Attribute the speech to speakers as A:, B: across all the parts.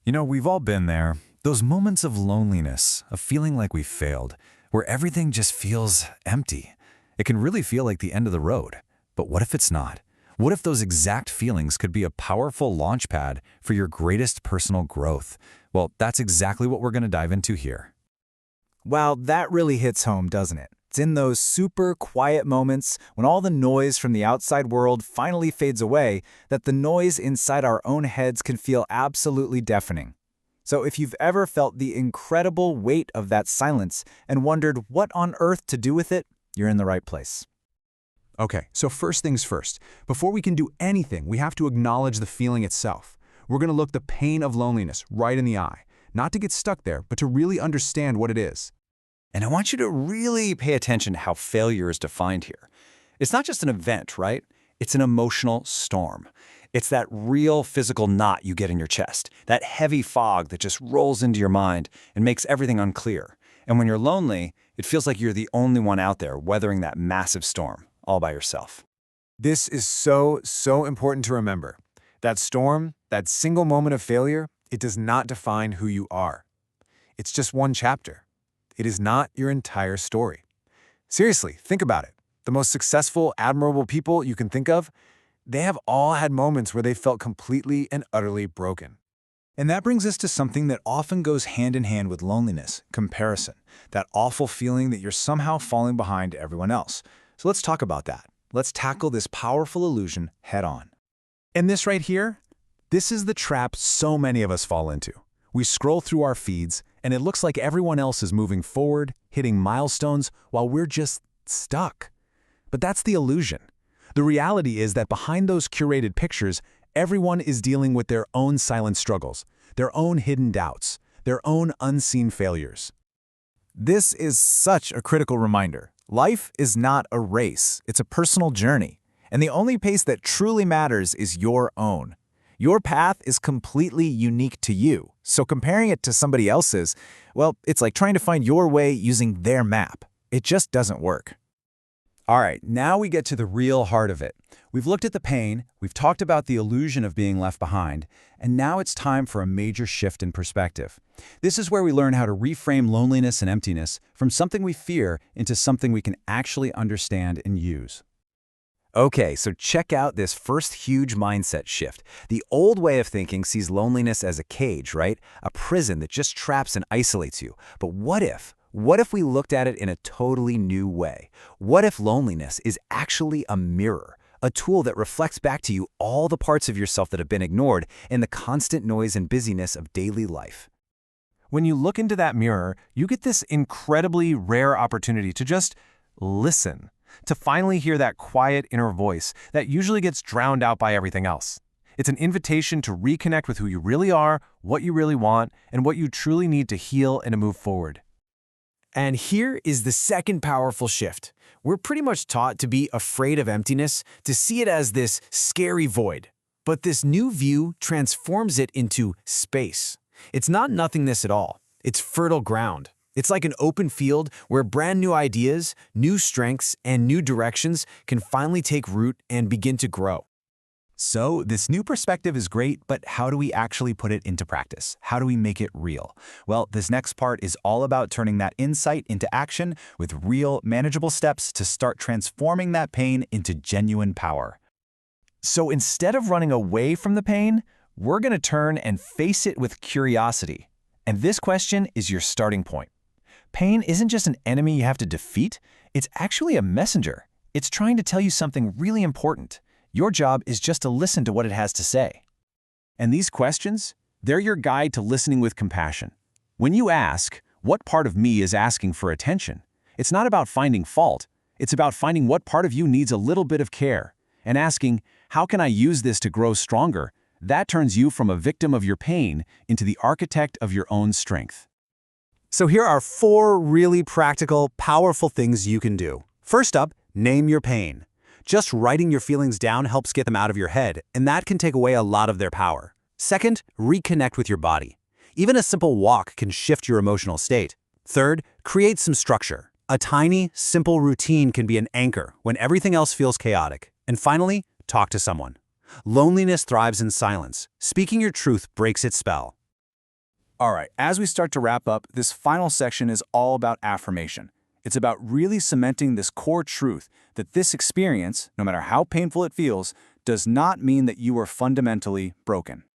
A: We've all been there. Those moments of loneliness, of feeling like we failed, where everything just feels empty. It can really feel like the end of the road. But what if it's not? What if those exact feelings could be a powerful launchpad for your greatest personal growth? Well, that's exactly what we're going to dive into here.
B: Wow, that really hits home, doesn't it? It's in those super quiet moments when all the noise from the outside world finally fades away that the noise inside our own heads can feel absolutely deafening. So if you've ever felt the incredible weight of that silence and wondered what on earth to do with it, you're in the right place.
C: Okay, so first things first. Before we can do anything, we have to acknowledge the feeling itself. We're going to look the pain of loneliness right in the eye, not to get stuck there, but to really understand what it is.
A: And I want you to really pay attention to how failure is defined here. It's not just an event, right? It's an emotional storm. It's that real physical knot you get in your chest, that heavy fog that just rolls into your mind and makes everything unclear. And when you're lonely, it feels like you're the only one out there weathering that massive storm, all by yourself.
D: This is so important to remember. That storm, that single moment of failure, it does not define who you are. It's just one chapter. It is not your entire story. Seriously, think about it. The most successful, admirable people you can think of, they have all had moments where they felt completely and utterly broken.
B: And that brings us to something that often goes hand in hand with loneliness, comparison, that awful feeling that you're somehow falling behind everyone else. So let's talk about that. Let's tackle this powerful illusion head on.
C: And this right here, this is the trap so many of us fall into. We scroll through our feeds, and it looks like everyone else is moving forward, hitting milestones, while we're just stuck. But that's the illusion. The reality is that behind those curated pictures, everyone is dealing with their own silent struggles, their own hidden doubts, their own unseen failures.
B: This is such a critical reminder. Life is not a race, it's a personal journey. And the only pace that truly matters is your own. Your path is completely unique to you, so comparing it to somebody else's, well, it's like trying to find your way using their map. It just doesn't work.
A: All right, now we get to the real heart of it. We've looked at the pain, we've talked about the illusion of being left behind, and now it's time for a major shift in perspective. This is where we learn how to reframe loneliness and emptiness from something we fear into something we can actually understand and use.
B: Okay, so check out this first huge mindset shift. The old way of thinking sees loneliness as a cage, right? A prison that just traps and isolates you. But what if? What if we looked at it in a totally new way? What if loneliness is actually a mirror, a tool that reflects back to you all the parts of yourself that have been ignored in the constant noise and busyness of daily life?
C: When you look into that mirror, you get this incredibly rare opportunity to just listen, to finally hear that quiet inner voice that usually gets drowned out by everything else. It's an invitation to reconnect with who you really are, what you really want, and what you truly need to heal and to move forward.
E: And here is the second powerful shift. We're pretty much taught to be afraid of emptiness, to see it as this scary void. But this new view transforms it into space. It's not nothingness at all. It's fertile ground. It's like an open field where brand new ideas, new strengths, and new directions can finally take root and begin to grow.
B: So this new perspective is great, but how do we actually put it into practice? How do we make it real? Well, this next part is all about turning that insight into action with real, manageable steps to start transforming that pain into genuine power. So instead of running away from the pain, we're going to turn and face it with curiosity. And this question is your starting point. Pain isn't just an enemy you have to defeat, it's actually a messenger. It's trying to tell you something really important. Your job is just to listen to what it has to say. And these questions, they're your guide to listening with compassion. When you ask, what part of me is asking for attention? It's not about finding fault. It's about finding what part of you needs a little bit of care. And asking, how can I use this to grow stronger? That turns you from a victim of your pain into the architect of your own strength.
F: So here are 4 really practical, powerful things you can do. First up, name your pain. Just writing your feelings down helps get them out of your head, and that can take away a lot of their power. Second, reconnect with your body. Even a simple walk can shift your emotional state. Third, create some structure. A tiny, simple routine can be an anchor when everything else feels chaotic. And finally, talk to someone. Loneliness thrives in silence. Speaking your truth breaks its spell.
B: All right, as we start to wrap up, this final section is all about affirmation. It's about really cementing this core truth that this experience, no matter how painful it feels, does not mean that you are fundamentally broken.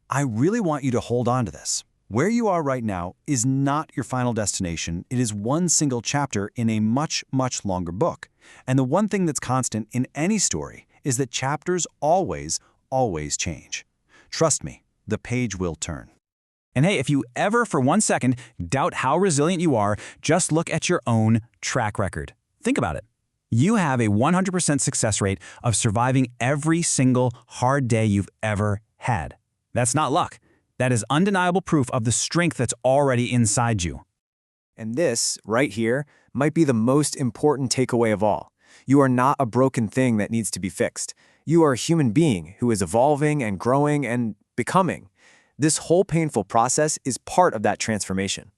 A: I really want you to hold on to this. Where you are right now is not your final destination. It is one single chapter in a much, much longer book. And the one thing that's constant in any story is that chapters always, always change. Trust me, the page will turn.
B: And hey, if you ever for 1 second doubt how resilient you are, just look at your own track record. Think about it. You have a 100% success rate of surviving every single hard day you've ever had. That's not luck. That is undeniable proof of the strength that's already inside you.
E: And this, right here, might be the most important takeaway of all. You are not a broken thing that needs to be fixed. You are a human being who is evolving and growing and becoming. This whole painful process is part of that transformation.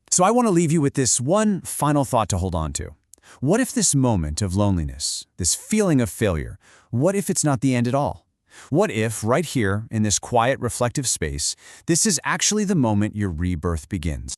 F: So I want to leave you with this one final thought to hold on to. What if this moment of loneliness, this feeling of failure, what if it's not the end at all? What if, right here, in this quiet, reflective space, this is actually the moment your rebirth begins?